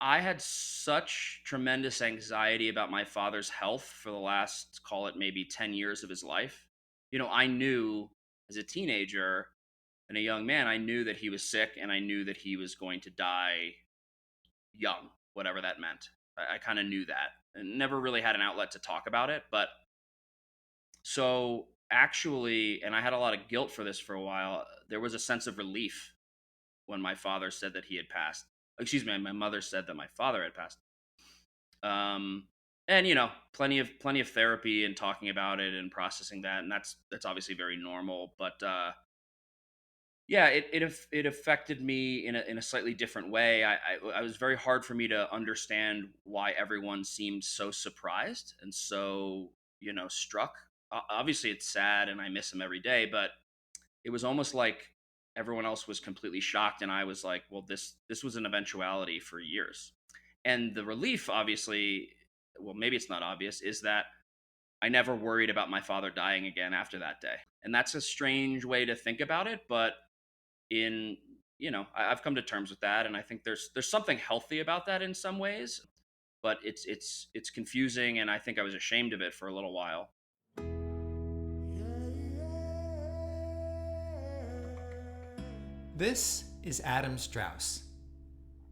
I had such tremendous anxiety about my father's health for the last, call it maybe 10 years of his life. I knew as a teenager and a young man, I knew that he was sick and I knew that he was going to die young, whatever that meant. I kind of knew that and never really had an outlet to talk about it. But so actually, and I had a lot of guilt for this for a while, there was a sense of relief when my father said that he had passed. Excuse me, my mother said that my father had passed. Um, and plenty of therapy and talking about it and processing that, and that's obviously very normal. But yeah, it affected me in a slightly different way. I was very hard for me to understand why everyone seemed so surprised and so struck. Obviously, it's sad, and I miss him every day, but it was almost like everyone else was completely shocked, and I was like, well, this was an eventuality for years. And the relief, obviously, well, maybe it's not obvious, is that I never worried about my father dying again after that day. And that's a strange way to think about it, but in I've come to terms with that, and I think there's something healthy about that in some ways, but it's confusing, and I think I was ashamed of it for a little while. This is Adam Strauss.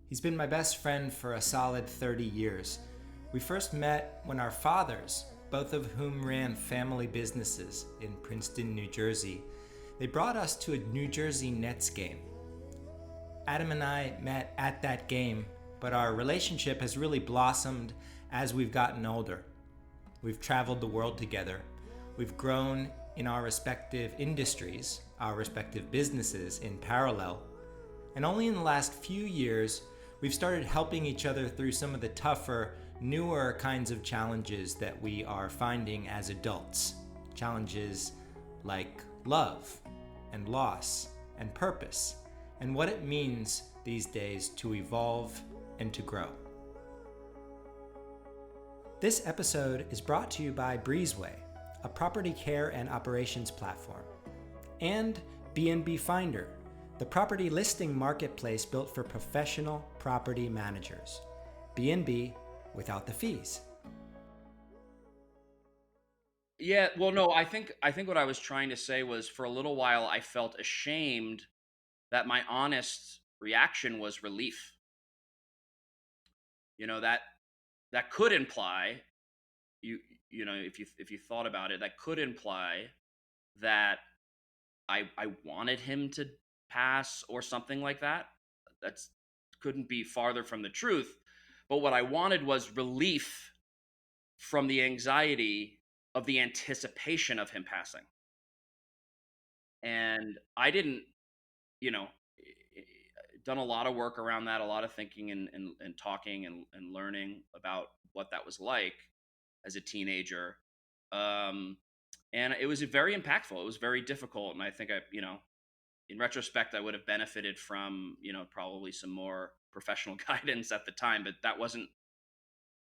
He's been my best friend for a solid 30 years. We first met when our fathers, both of whom ran family businesses in Princeton, New Jersey, they brought us to a New Jersey Nets game. Adam and I met at that game, but our relationship has really blossomed as we've gotten older. We've traveled the world together. We've grown in our respective industries, our respective businesses in parallel. And only in the last few years, we've started helping each other through some of the tougher, newer kinds of challenges that we are finding as adults. Challenges like love and loss and purpose, and what it means these days to evolve and to grow. This episode is brought to you by Breezeway, a property care and operations platform, and B&B Finder, the property listing marketplace built for professional property managers. B&B without the fees. Yeah, well, no, I think what I was trying to say was, for a little while I felt ashamed that my honest reaction was relief. That could imply, you if you thought about it, that could imply that I wanted him to pass or something like that. That's couldn't be farther from the truth. But what I wanted was relief from the anxiety of the anticipation of him passing. And I didn't, you know, done a lot of work around that, a lot of thinking and talking and learning about what that was like as a teenager. Um, and it was very impactful. It was very difficult. And I think in retrospect, I would have benefited from, probably some more professional guidance at the time, but that wasn't,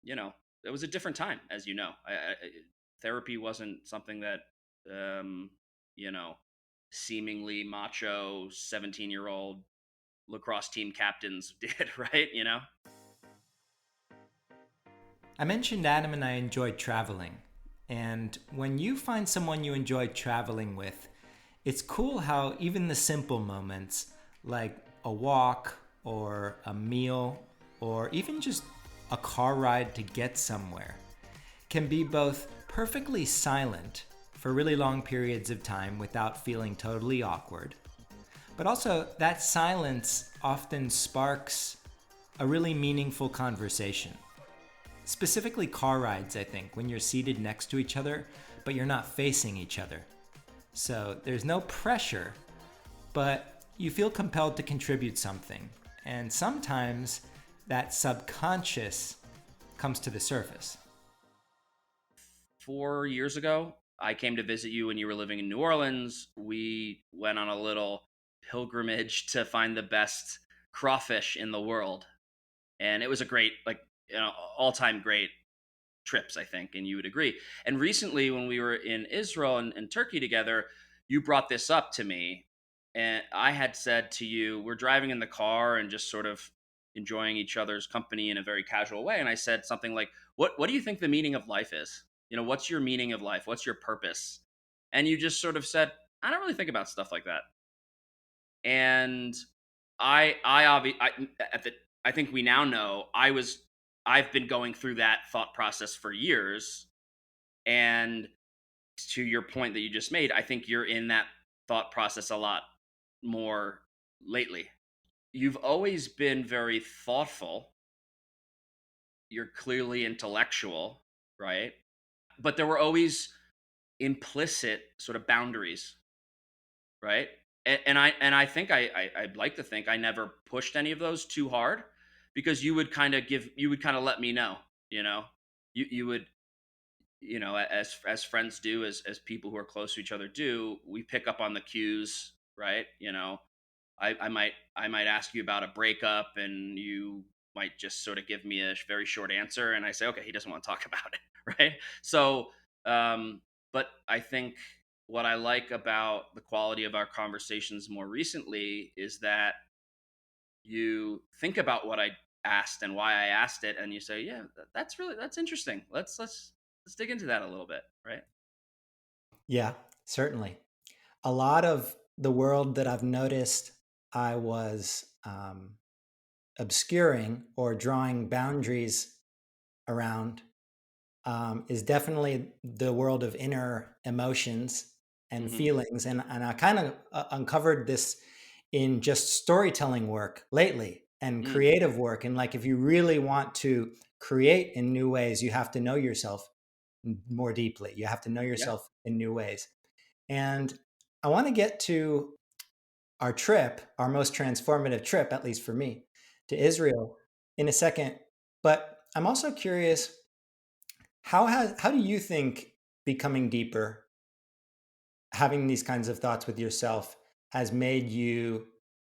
you know, it was a different time, as you know. Therapy wasn't something that, um, you know, seemingly macho 17-year-old lacrosse team captains did, right? I mentioned Adam and I enjoyed traveling. And when you find someone you enjoy traveling with, it's cool how even the simple moments, like a walk or a meal or even just a car ride to get somewhere, can be both perfectly silent for really long periods of time without feeling totally awkward, but also that silence often sparks a really meaningful conversation. Specifically car rides, I think, when you're seated next to each other, but you're not facing each other. So there's no pressure, but you feel compelled to contribute something. And sometimes that subconscious comes to the surface. 4 years ago, I came to visit you when you were living in New Orleans. We went on a little pilgrimage to find the best crawfish in the world. And it was a great, like, all-time great trips, I think, and you would agree. And recently, when we were in Israel and Turkey together, you brought this up to me, and I had said to you, we're driving in the car and just sort of enjoying each other's company in a very casual way, and I said something like, "What do you think the meaning of life is? What's your meaning of life? What's your purpose?" And you just sort of said, "I don't really think about stuff like that." And at the I think we now know I've been going through that thought process for years, and to your point that you just made, I think you're in that thought process a lot more lately. You've always been very thoughtful. You're clearly intellectual, right? But there were always implicit sort of boundaries, right? And I think I'd like to think I never pushed any of those too hard, because you would kind of let me know, you know, you would, as friends do, as people who are close to each other do, we pick up on the cues, right? I might ask you about a breakup, and you might just sort of give me a very short answer, and I say, okay, he doesn't want to talk about it, right? So, um, but I think what I like about the quality of our conversations more recently is that you think about what I asked and why I asked it, and you say, yeah, that's interesting. Let's dig into that a little bit, right? Yeah, certainly. A lot of the world that I've noticed I was obscuring or drawing boundaries around is definitely the world of inner emotions and Hmm. feelings. And I kind of uncovered this in just storytelling work lately and Mm, creative work. And like, if you really want to create in new ways, you have to know yourself more deeply. You have to know yeah. yourself in new ways. And I want to get to our trip, our most transformative trip, at least for me, to Israel in a second. But I'm also curious, how do you think becoming deeper, having these kinds of thoughts with yourself, has made you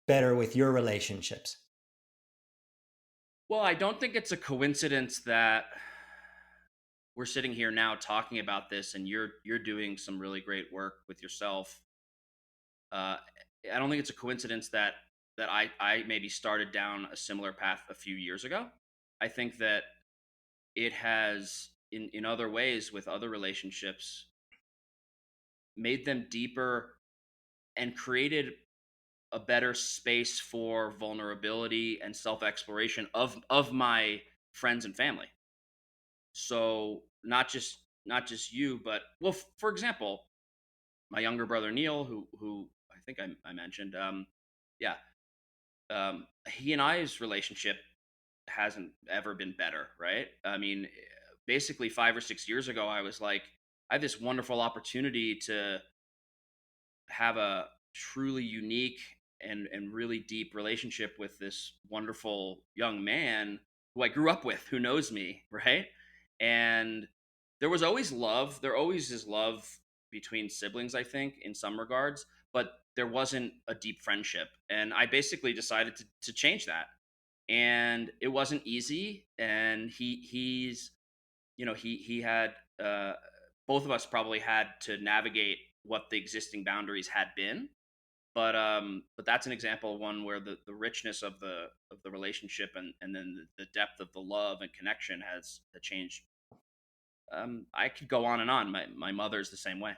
better with your relationships? Well, I don't think it's a coincidence that we're sitting here now talking about this, and you're doing some really great work with yourself. uh, I don't think it's a coincidence that I maybe started down a similar path a few years ago. I think that it has, in other ways, with other relationships, made them deeper and created a better space for vulnerability and self-exploration of my friends and family. So not just you, but, well, for example, my younger brother Neil, who I think I mentioned, yeah, he and I's relationship hasn't ever been better, right? I mean, basically 5 or 6 years ago, I was like, I have this wonderful opportunity to have a truly unique and really deep relationship with this wonderful young man who I grew up with, who knows me, right? And there was always love. There always is love between siblings, I think, in some regards, but there wasn't a deep friendship. And I basically decided to change that. And it wasn't easy. And he's, he had, both of us probably had to navigate what the existing boundaries had been. But that's an example of one where the richness of the relationship, and then the depth of the love and connection has changed. I could go on and on. My mother's the same way.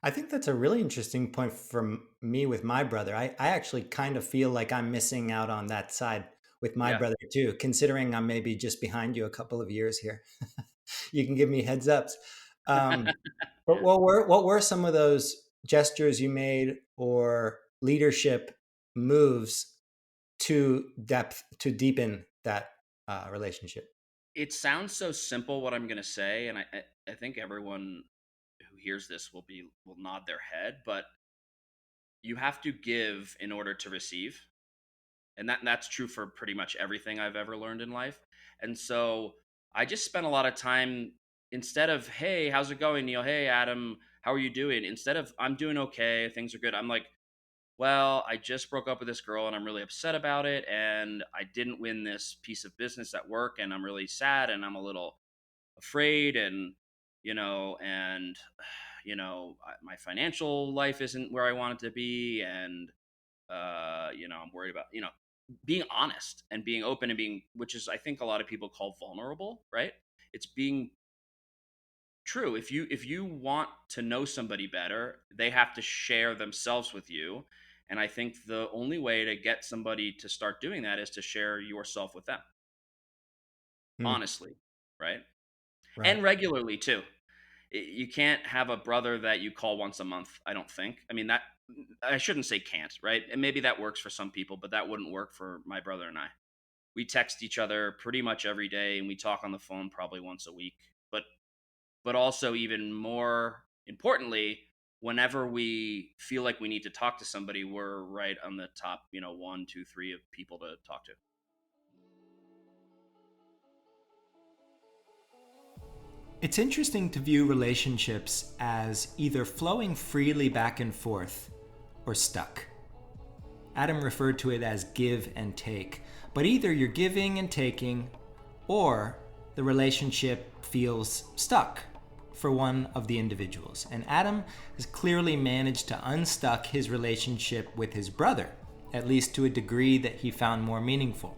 I think that's a really interesting point from me with my brother. I actually kind of feel like I'm missing out on that side with my Yeah. brother too, considering I'm maybe just behind you a couple of years here. You can give me heads ups. But what were some of those gestures you made or leadership moves to deepen that relationship? It sounds so simple what I'm going to say, and I think everyone who hears this will nod their head, but you have to give in order to receive. And that's true for pretty much everything I've ever learned in life. And so I just spent a lot of time, instead of, hey, how's it going, Neil? Hey, Adam, how are you doing? Instead of, I'm doing okay, things are good, I'm like, well, I just broke up with this girl and I'm really upset about it, and I didn't win this piece of business at work, and I'm really sad, and I'm a little afraid, and and my financial life isn't where I want it to be, and I'm worried about, being honest and being open and being, which is I think a lot of people call vulnerable, right? It's being true. If you want to know somebody better, they have to share themselves with you. And I think the only way to get somebody to start doing that is to share yourself with them, Hmm. honestly, right? Right. And regularly too. You can't have a brother that you call once a month, I don't think. I mean, that I shouldn't say can't, right? And maybe that works for some people, but that wouldn't work for my brother and I. We text each other pretty much every day and we talk on the phone probably once a week. But also, even more importantly, whenever we feel like we need to talk to somebody, we're right on the top, one, two, three of people to talk to. It's interesting to view relationships as either flowing freely back and forth or stuck. Adam referred to it as give and take, but either you're giving and taking, or the relationship feels stuck for one of the individuals. And Adam has clearly managed to unstuck his relationship with his brother, at least to a degree that he found more meaningful.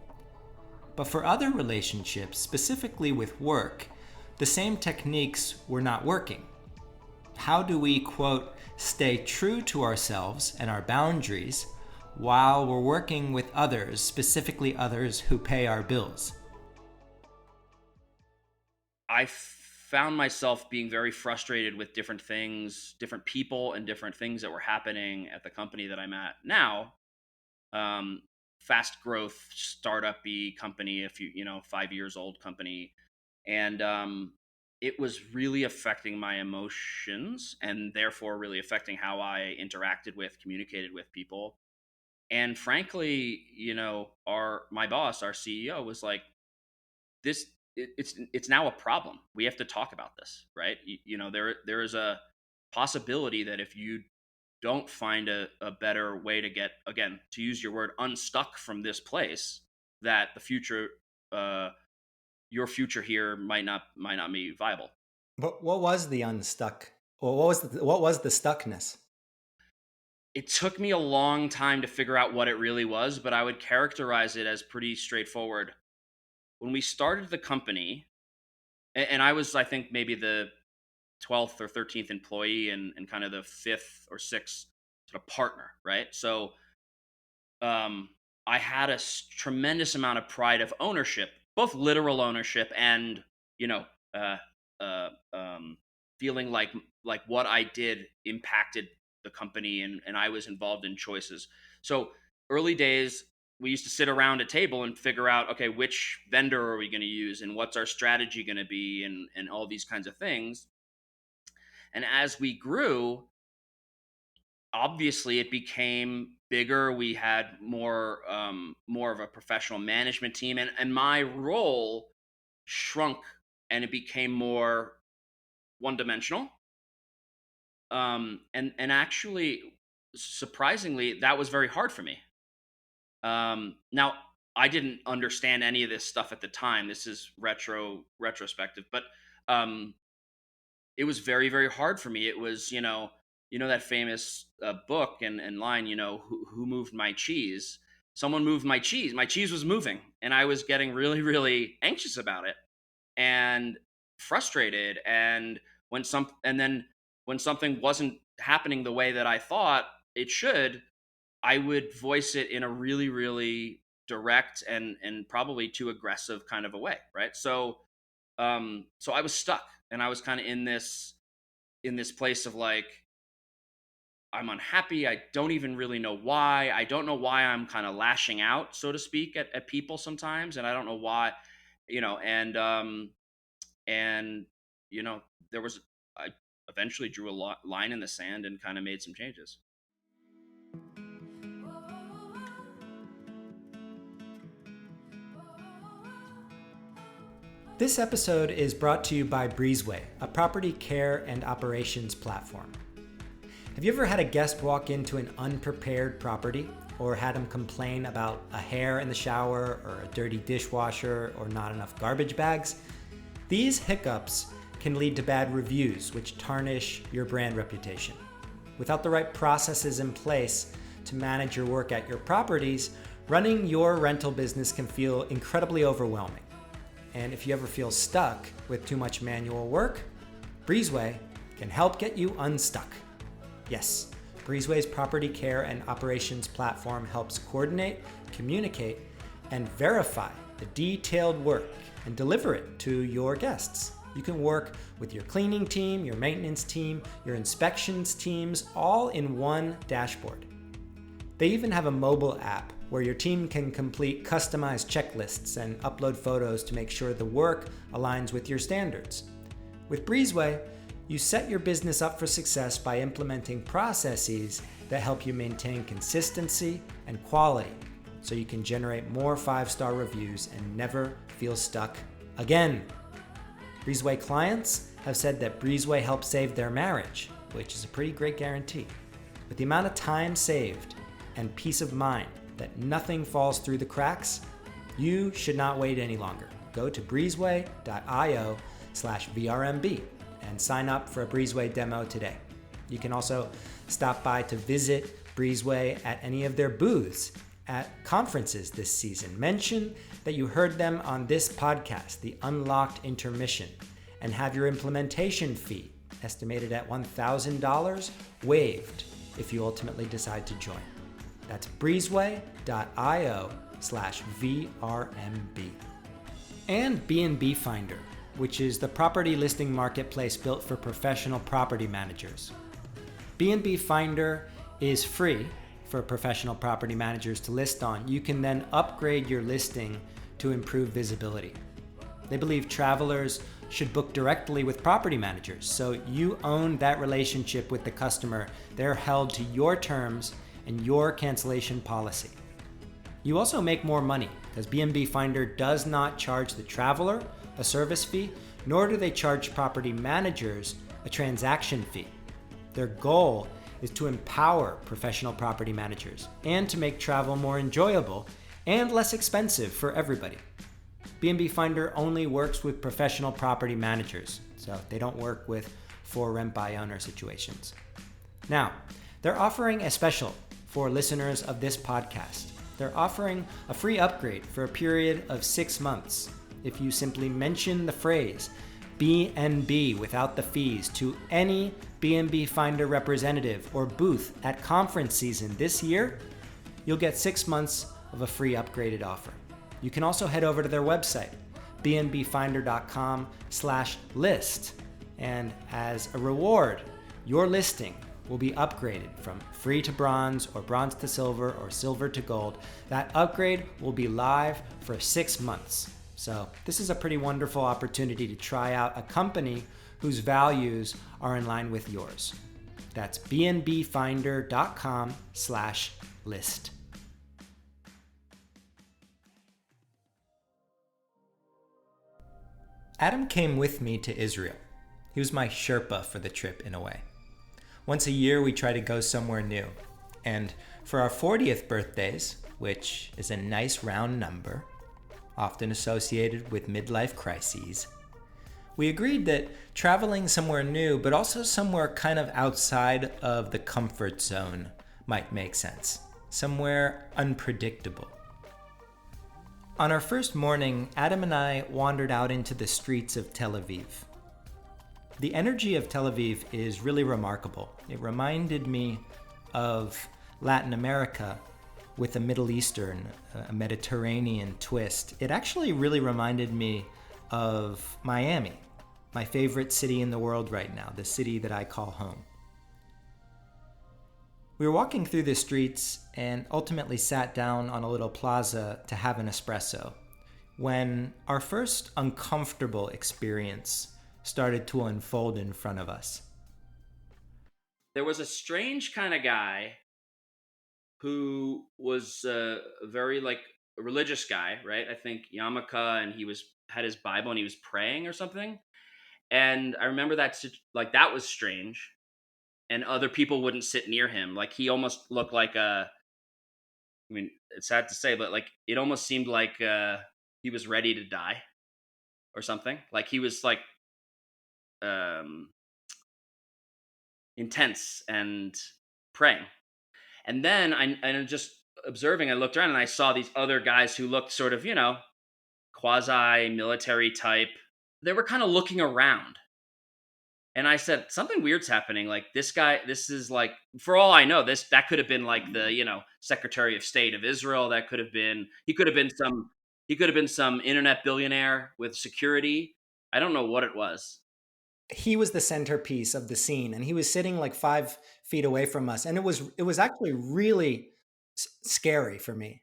But for other relationships, specifically with work, the same techniques were not working. How do we, quote, stay true to ourselves and our boundaries while we're working with others, specifically others who pay our bills? I found myself being very frustrated with different things, different people, and different things that were happening at the company that I'm at now. um, Fast growth startup company, a few 5 years old company, and it was really affecting my emotions and therefore really affecting how I interacted with, communicated with people. And frankly, our my boss, our CEO, was like, this it's now a problem. We have to talk about this, right? There is a possibility that if you don't find a better way to get, again, to use your word, unstuck from this place, that the future, uh your future here might not be viable. But what was the unstuck? Or what was the stuckness? It took me a long time to figure out what it really was, but I would characterize it as pretty straightforward. When we started the company, and I was, I think, maybe the 12th or 13th employee, and kind of the fifth or sixth sort of partner, right? So um, I had tremendous amount of pride of ownership, both literal ownership and, you know, uh, uh, um, feeling like what I did impacted the company, and I was involved in choices. So early days, we used to sit around a table and figure out, okay, which vendor are we going to use, and what's our strategy going to be, and all these kinds of things. And as we grew, obviously it became bigger. We had more of a professional management team, and my role shrunk, and it became more one dimensional. And actually, surprisingly, that was very hard for me. Now, I didn't understand any of this stuff at the time. This is retrospective, but um it was very, very hard for me. It was, that famous book and line, who moved my cheese? Someone moved my cheese. My cheese was moving, and I was getting really, really anxious about it and frustrated. And then when something wasn't happening the way that I thought it should, I would voice it in a really, really direct and probably too aggressive kind of a way, right? So I was stuck, and I was kind of in this place of like, I'm unhappy. I don't even really know why. I don't know why I'm kind of lashing out, so to speak, at people sometimes, and I don't know why, you know. And you know, there was I eventually drew a line in the sand and kind of made some changes. This episode is brought to you by Breezeway, a property care and operations platform. Have you ever had a guest walk into an unprepared property, or had them complain about a hair in the shower, or a dirty dishwasher, or not enough garbage bags? These hiccups can lead to bad reviews, which tarnish your brand reputation. Without the right processes in place to manage your work at your properties, Running your rental business can feel incredibly overwhelming. And if you ever feel stuck with too much manual work, Breezeway can help get you unstuck. Yes, Breezeway's property care and operations platform helps coordinate, communicate, and verify the detailed work and deliver it to your guests. You can work with your cleaning team, your maintenance team, your inspections teams, all in one dashboard. They even have a mobile app where your team can complete customized checklists and upload photos to make sure the work aligns with your standards. With Breezeway, you set your business up for success by implementing processes that help you maintain consistency and quality so you can generate more 5-star reviews and never feel stuck again. Breezeway clients have said that Breezeway helped save their marriage, which is a pretty great guarantee. With the amount of time saved and peace of mind that nothing falls through the cracks, you should not wait any longer. Go to breezeway.io/VRMB and sign up for a Breezeway demo today. You can also stop by to visit Breezeway at any of their booths at conferences this season. Mention that you heard them on this podcast, The Unlocked Intermission, and have your implementation fee, estimated at $1,000, waived if you ultimately decide to join. That's breezeway.io/VRMB. And B&B Finder, which is the property listing marketplace built for professional property managers. B&B Finder is free for professional property managers to list on. You can then upgrade your listing to improve visibility. They believe travelers should book directly with property managers, so you own that relationship with the customer. They're held to your terms and your cancellation policy. You also make more money because B&B Finder does not charge the traveler a service fee, nor do they charge property managers a transaction fee. Their goal is to empower professional property managers and to make travel more enjoyable and less expensive for everybody. B&B Finder only works with professional property managers, so they don't work with for rent by owner situations. Now, they're offering a special for listeners of this podcast. They're offering a free upgrade for a period of 6 months if you simply mention the phrase B&B without the fees to any B&B Finder representative or booth at conference season this year. You'll get 6 months of a free upgraded offer. You can also head over to their website, bnbfinder.com/list, and as a reward, your listing will be upgraded from free to bronze or bronze to silver or silver to gold. That upgrade will be live for 6 months. So this is a pretty wonderful opportunity to try out a company whose values are in line with yours. That's bnbfinder.com/list. Adam came with me to Israel. He was my Sherpa for the trip in a way. Once a year, we try to go somewhere new. And for our 40th birthdays, which is a nice round number, often associated with midlife crises, we agreed that traveling somewhere new, but also somewhere kind of outside of the comfort zone, might make sense. Somewhere unpredictable. On our first morning, Adam and I wandered out into the streets of Tel Aviv. The energy of Tel Aviv is really remarkable. It reminded me of Latin America with a Middle Eastern, a Mediterranean twist. It actually really reminded me of Miami, my favorite city in the world right now, the city that I call home. We were walking through the streets and ultimately sat down on a little plaza to have an espresso when our first uncomfortable experience started to unfold in front of us. There was a strange kind of guy who was a very a religious guy, right? I think yarmulke, and he had his Bible and he was praying or something. And I remember that was strange. And other people wouldn't sit near him. Like he almost looked like I mean, it's sad to say, but like it almost seemed like he was ready to die or something. Like he was um, intense and praying. And then I just observing, I looked around and I saw these other guys who looked sort of, quasi military type. They were kind of looking around. And I said, something weird's happening. Like this guy, this is like, for all I know, that could have been like the, Secretary of State of Israel. That could have been, he could have been some internet billionaire with security. I don't know what it was. He was the centerpiece of the scene, and he was sitting like 5 feet away from us, and it was actually really scary for me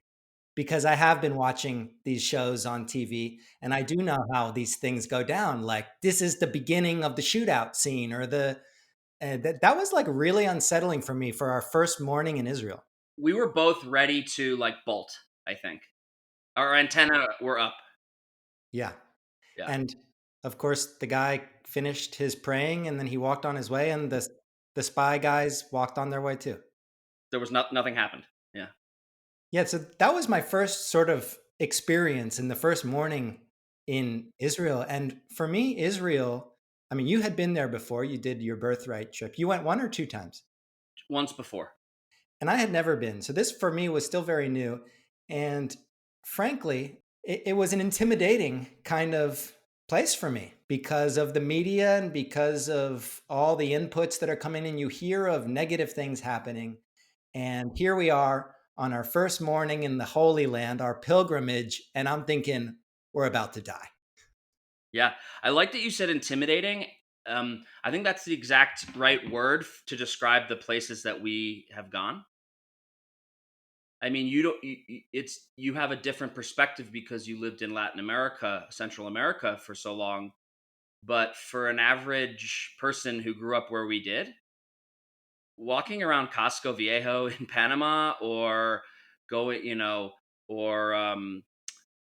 because I have been watching these shows on TV, and I do know how these things go down. Like this is the beginning of the shootout scene, or that was like really unsettling for me for our first morning in Israel. We were both ready to like bolt, I think. Our antenna were up. Yeah, Yeah. and of course the guy finished his praying, and then he walked on his way, and the spy guys walked on their way too. There was nothing happened. Yeah. Yeah, so that was my first sort of experience in the first morning in Israel. And for me, Israel, I mean, you had been there before, you did your birthright trip. You went 1 or 2 times, Once before. and I had never been. So this for me was still very new. And frankly, it was an intimidating kind of place for me because of the media and because of all the inputs that are coming in. You hear of negative things happening. And here we are on our first morning in the Holy Land, our pilgrimage, and I'm thinking, we're about to die. Yeah. I like that you said intimidating. I think that's the exact right word to describe the places that we have gone. I mean, you don't. You have a different perspective because you lived in Latin America, Central America for so long. But for an average person who grew up where we did, walking around Casco Viejo in Panama, or going, or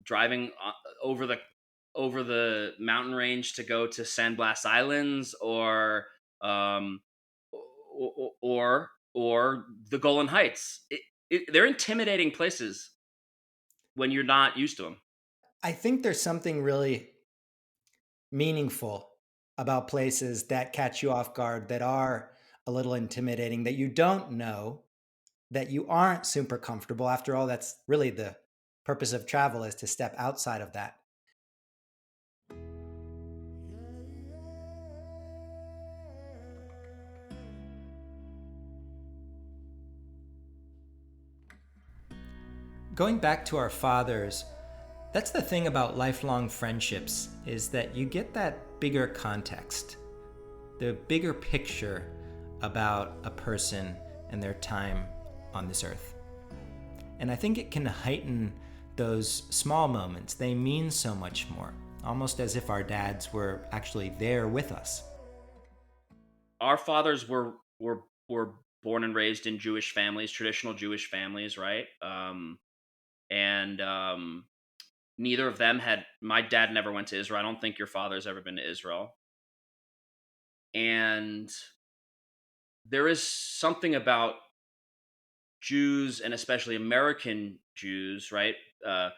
driving over the mountain range to go to San Blas Islands, um, or the Golan Heights. They're intimidating places when you're not used to them. I think there's something really meaningful about places that catch you off guard, that are a little intimidating, that you don't know, that you aren't super comfortable. After all, that's really the purpose of travel, is to step outside of that. Going back to our fathers, that's the thing about lifelong friendships, is that you get that bigger context, the bigger picture about a person and their time on this earth. And I think it can heighten those small moments. They mean so much more, almost as if our dads were actually there with us. Our fathers were born and raised in Jewish families, traditional Jewish families, right? And neither of them had. My dad never went to Israel. I don't think your father's ever been to Israel. And there is something about Jews, and especially American Jews, right? Uh,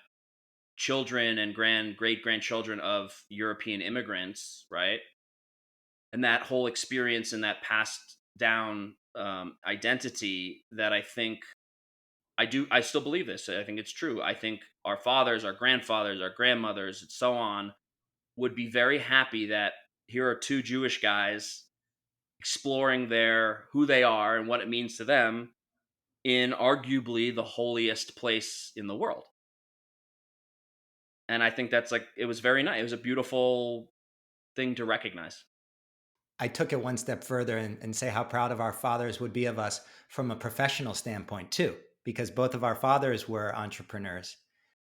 Children and great grandchildren of European immigrants, right? And that whole experience and that passed down identity, that I think I still believe this. I think it's true. I think our fathers, our grandfathers, our grandmothers, and so on would be very happy that here are two Jewish guys exploring their who they are and what it means to them in arguably the holiest place in the world. And I think that's like, it was very nice. It was a beautiful thing to recognize. I took it one step further and say how proud of our fathers would be of us from a professional standpoint, too, because both of our fathers were entrepreneurs.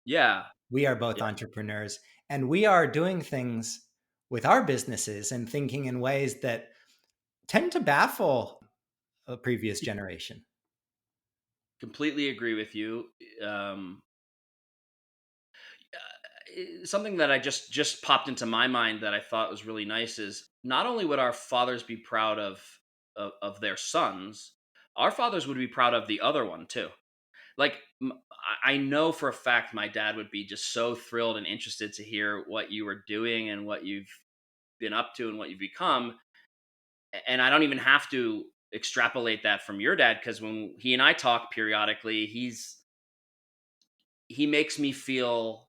Yeah. We are both Yeah. entrepreneurs, and we are doing things with our businesses and thinking in ways that tend to baffle a previous generation. Completely agree with you. Something that I just popped into my mind that I thought was really nice is, not only would our fathers be proud of their sons, our fathers would be proud of the other one too. Like, I know for a fact my dad would be just so thrilled and interested to hear what you were doing and what you've been up to and what you've become. And I don't even have to extrapolate that from your dad, because when he and I talk periodically, he makes me feel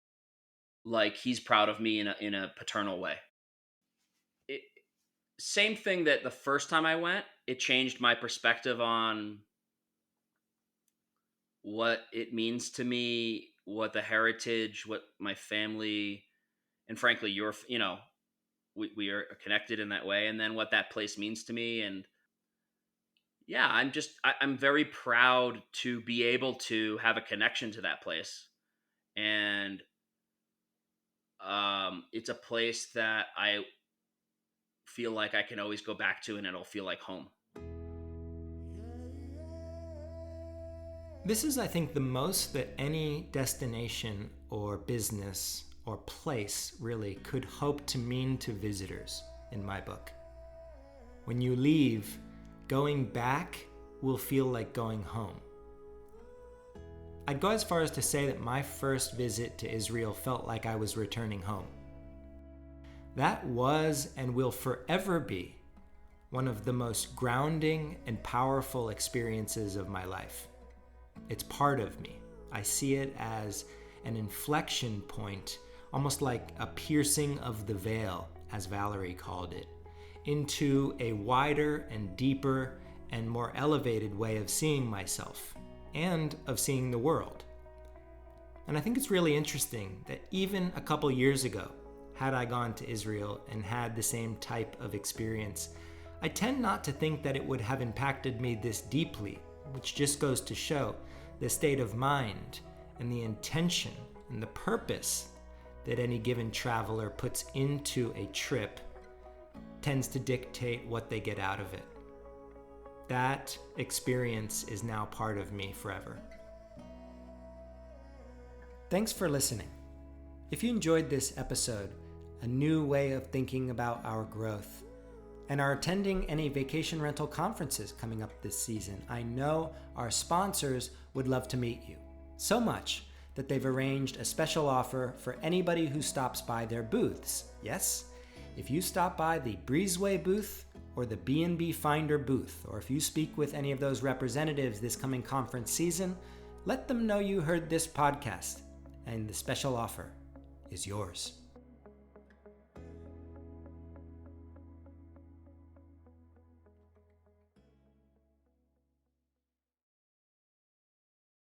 like he's proud of me in a paternal way. It, same thing that the first time I went, it changed my perspective on what it means to me, what the heritage, what my family, and frankly, we are connected in that way, and then what that place means to me. And yeah, I'm very proud to be able to have a connection to that place. And it's a place that I feel like I can always go back to, and it'll feel like home. This is, I think, the most that any destination or business or place really could hope to mean to visitors in my book. When you leave, going back will feel like going home. I'd go as far as to say that my first visit to Israel felt like I was returning home. That was and will forever be one of the most grounding and powerful experiences of my life. It's part of me. I see it as an inflection point, almost like a piercing of the veil, as Valerie called it, into a wider and deeper and more elevated way of seeing myself and of seeing the world. And I think it's really interesting that even a couple years ago, had I gone to Israel and had the same type of experience, I tend not to think that it would have impacted me this deeply, which just goes to show the state of mind and the intention and the purpose that any given traveler puts into a trip tends to dictate what they get out of it. That experience is now part of me forever. Thanks for listening. If you enjoyed this episode, a new way of thinking about our growth, and are attending any vacation rental conferences coming up this season, I know our sponsors would love to meet you. So much that they've arranged a special offer for anybody who stops by their booths. Yes, if you stop by the Breezeway booth or the B&B Finder booth, or if you speak with any of those representatives this coming conference season, let them know you heard this podcast, and the special offer is yours.